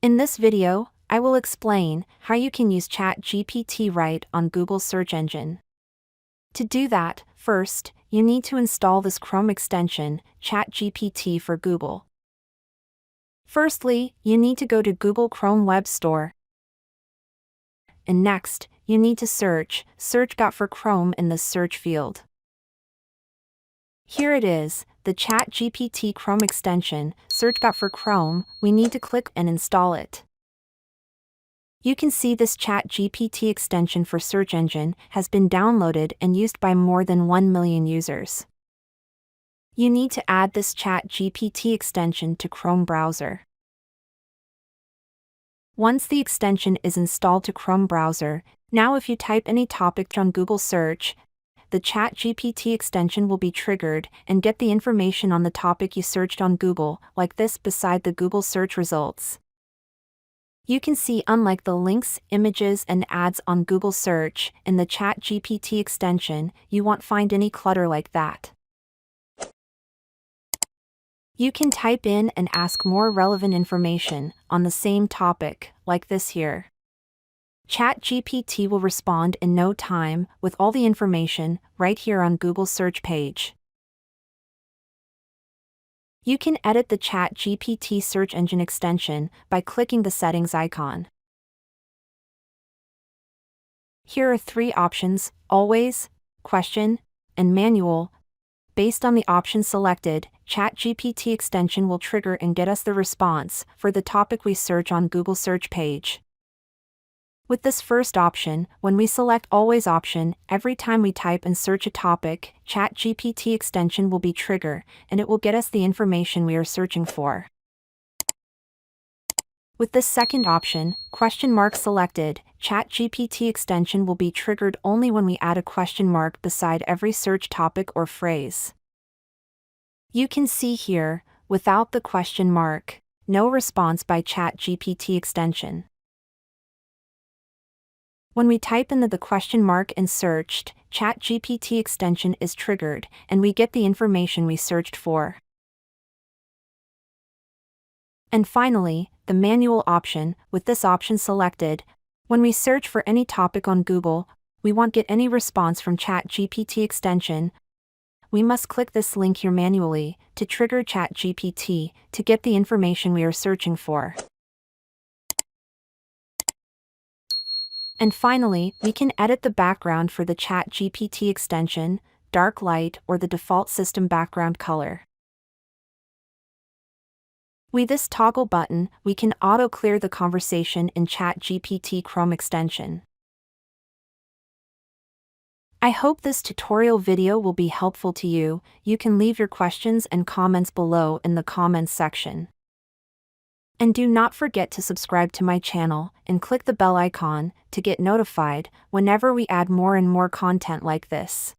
In this video, I will explain how you can use ChatGPT right on Google's search engine. To do that, first, you need to install this Chrome extension, ChatGPT for Google. Firstly, you need to go to Google Chrome Web Store. And next, you need to search for Chrome in the search field. Here it is, the ChatGPT Chrome extension, search for Chrome. We need to click and install it. You can see this ChatGPT extension for search engine has been downloaded and used by more than 1 million users. You need to add this ChatGPT extension to Chrome browser. Once the extension is installed to Chrome browser, now if you type any topic on Google search, the ChatGPT extension will be triggered and get the information on the topic you searched on Google, like this beside the Google search results. You can see unlike the links, images, and ads on Google search, in the ChatGPT extension, you won't find any clutter like that. You can type in and ask more relevant information on the same topic, like this here. ChatGPT will respond in no time with all the information right here on Google's search page. You can edit the ChatGPT search engine extension by clicking the settings icon. Here are 3 options: always, question, and manual. Based on the option selected, ChatGPT extension will trigger and get us the response for the topic we search on Google search page. With this first option, when we select Always option, every time we type and search a topic, ChatGPT extension will be triggered, and it will get us the information we are searching for. With this second option, question mark selected, ChatGPT extension will be triggered only when we add a question mark beside every search topic or phrase. You can see here, without the question mark, no response by ChatGPT extension. When we type in the question mark and searched, ChatGPT extension is triggered, and we get the information we searched for. And finally, the manual option. With this option selected, when we search for any topic on Google, we won't get any response from ChatGPT extension. We must click this link here manually to trigger ChatGPT to get the information we are searching for. And finally, we can edit the background for the ChatGPT extension, dark, light, or the default system background color. With this toggle button, we can auto-clear the conversation in ChatGPT Chrome extension. I hope this tutorial video will be helpful to you. You can leave your questions and comments below in the comments section. And do not forget to subscribe to my channel and click the bell icon to get notified whenever we add more and more content like this.